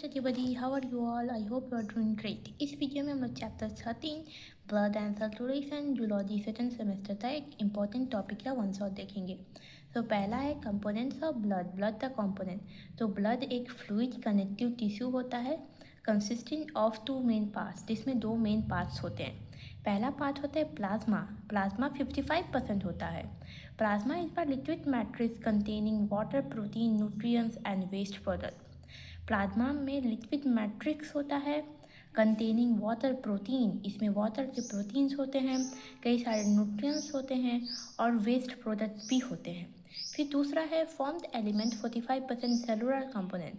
Everybody, how are you all? I hope you are doing great. इस video में हम लोग chapter 13 blood and circulation zoology second semester का एक important topic का वन शॉट देखेंगे। तो पहला है कंपोनेंट्स ऑफ ब्लड का कंपोनेंट। तो ब्लड एक फ्लूइड कनेक्टिव टिश्यू होता है consisting of two main parts, जिसमें दो मेन पार्ट्स होते हैं। पहला पार्ट होता है प्लाज्मा। प्लाज्मा 55% होता है। Plasma is the liquid matrix containing water, protein, nutrients and waste product. Plasma में लिक्विड मैट्रिक्स होता है कंटेनिंग वाटर, प्रोटीन, इसमें वाटर के प्रोटीन्स होते हैं, कई सारे न्यूट्रिएंट्स होते हैं और वेस्ट प्रोडक्ट भी होते हैं। फिर दूसरा है फॉर्म्ड एलिमेंट 45% सेलुलर कंपोनेंट,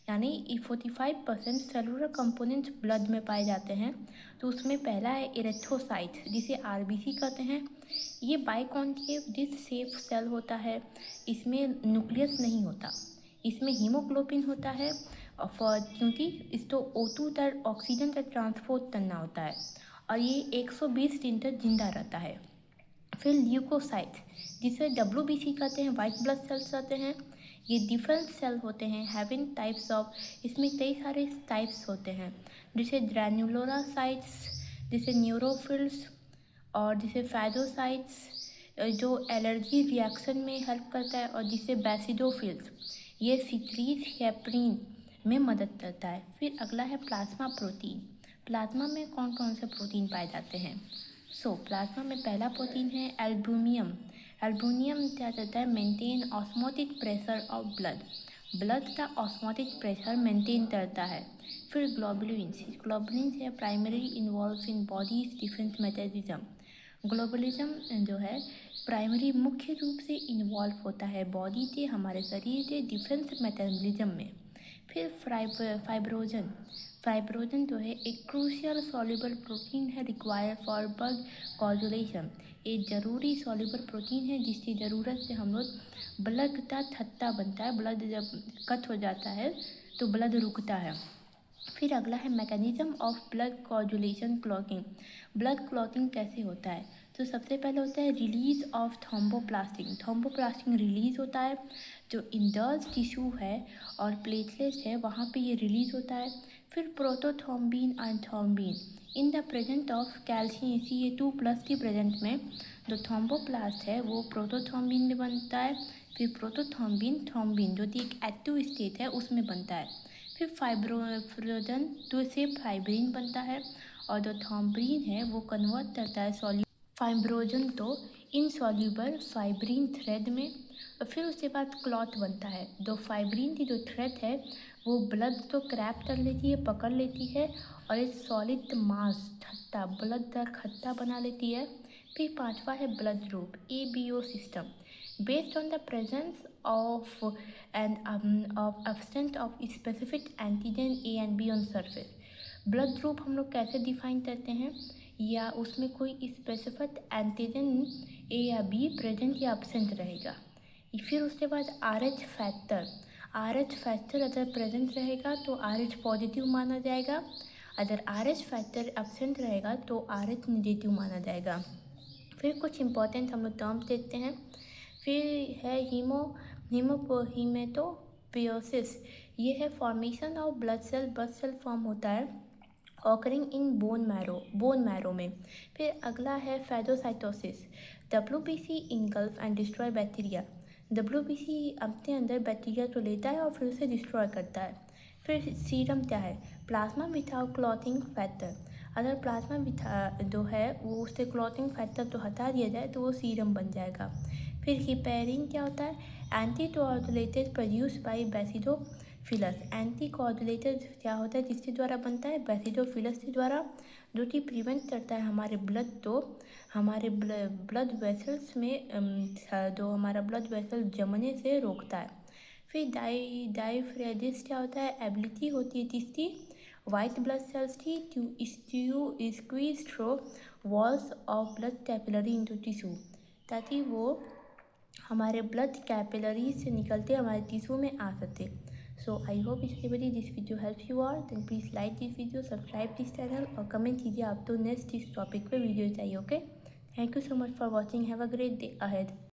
यानी 45% सेलुलर कंपोनेंट्स ब्लड में पाए जाते हैं। तो उसमें पहला है इरेथ्रोसाइट, जिसे आरबीसी कहते हैं। ये बाइकॉन्केव डिस्क शेप सेल होता है, इसमें न्यूक्लियस नहीं होता। इसमें हीमोग्लोबिन होता है क्योंकि इसको O2 तक ऑक्सीजन तक ट्रांसपोर्ट करना होता है और ये 120 दिन तक जिंदा रहता है। फिर ल्यूकोसाइट, जिसे WBC कहते हैं, वाइट ब्लड सेल्स कहते हैं। ये डिफरेंट सेल होते हैं हैविंग टाइप्स ऑफ, इसमें कई सारे टाइप्स होते हैं, जैसे ग्रैन्युलोसाइट्स, जैसे न्यूरोफिल्स और जैसे फैगोसाइट्स जो एलर्जी रिएक्शन में हेल्प करता है, और जिसे बेसिडोफिल्स ये सिक्रीट हेपरिन में मदद करता है। फिर अगला है प्लाज्मा प्रोटीन। प्लाज्मा में कौन कौन से प्रोटीन पाए जाते हैं? प्लाज्मा में पहला प्रोटीन है एल्बुमिन। एल्बुमिन क्या करता है? Maintain osmotic pressure of blood का ऑस्मोटिक प्रेशर मेंटेन करता है। फिर ग्लोबुलिन्स है primary involve in bodies defence mechanism. Globulins जो है प्राइमरी मुख्य रूप से इन्वॉल्व होता है बॉडी के, हमारे शरीर के डिफेंस मैकेनिज्म में। फिर फाइब्रोजन जो है एक क्रूशियल सॉल्युबल प्रोटीन है रिक्वायर्ड फॉर ब्लड कोआगुलेशन। एक ज़रूरी सॉल्युबल प्रोटीन है जिसकी ज़रूरत से हम लोग ब्लड का थत्ता बनता है। ब्लड जब कट हो जाता है तो ब्लड रुकता है। फिर अगला है mechanism of blood coagulation clotting. Blood clotting कैसे होता है? तो सबसे पहले होता है रिलीज ऑफ थ्रोम्बोप्लास्टिन रिलीज होता है, जो इंडर्स टिश्यू है और प्लेटलेट्स है वहाँ पे ये रिलीज होता है। फिर prothrombin and thrombin in the present of calcium Ca2+ की प्रेजेंट में जो थ्रोम्बोप्लास्ट है वो प्रोटोथ्रोम्बिन में बनता है। फिर थ्रोम्बिन जो कि एक एक्टिव स्टेट है उसमें बनता है। फिर फाइब्रोजन जो से फाइब्रिन बनता है, और जो थ्रोम्बिन है वो कन्वर्ट करता है फाइब्रोजन तो इनसॉल्यूबल फाइब्रिन थ्रेड में। और फिर उसके बाद क्लॉट बनता है। जो फाइब्रिन की जो थ्रेड है वो ब्लड को क्रैप कर लेती है, पकड़ लेती है और एक सॉलिड मास खट्टा ब्लड का खट्टा बना लेती है। फिर पांचवा है blood group ABO system, based on the presence of end of absence of specific antigen A and B on surface. Blood group हम लोग कैसे डिफाइन करते हैं? या उसमें कोई स्पेसिफिक एंटीजन A या B प्रेजेंट या एब्सेंट रहेगा। फिर उसके बाद RH फैक्टर अगर प्रेजेंट रहेगा तो RH पॉजिटिव माना जाएगा, अगर RH फैक्टर एब्सेंट रहेगा तो RH नेगेटिव माना जाएगा। फिर कुछ इंपॉर्टेंट हम लोग टर्म्स देखते हैं। फिर है हीमेटोपोइएसिस, ये है formation of blood cell form होता है ऑकरिंग इन बोन मैरो में। फिर अगला है phagocytosis. WBC engulf and destroy bacteria. WBC अपने अंदर बैक्टीरिया को लेता है और फिर उसे डिस्ट्रॉय करता है। फिर सीरम क्या है? Plasma without clotting factor. अगर प्लाज्मा जो है वो उससे क्लॉटिंग फैक्टर तो हटा दिया जाए तो वो सीरम बन जाएगा। फिर हिपेरिन क्या होता है? एंटीकोआगुलेटेड प्रोड्यूस बाय बेसिडोफिलस। एंटीकोआगुलेटेड क्या होता है जिसके द्वारा बनता है? बेसिडोफिलस के द्वारा, जो कि प्रिवेंट करता है हमारे ब्लड वेसल्स में जो हमारा ब्लड वेसल जमने से रोकता है। फिर डायफ्रेजिस क्या होता है? एबिलिटी होती है जिसकी वाइट ब्लड सेल्स की to squeeze through walls of blood capillary into tissue, ताकि वो हमारे ब्लड कैपिलरी से निकलते हमारे टिश्यू में आ सकते। So I hope everybody this video helps you all, then please like this video, subscribe this channel और कमेंट कीजिए आप तो नेक्स्ट इस टॉपिक पे वीडियो चाहिए। Okay, thank you so much for watching, have a great day ahead.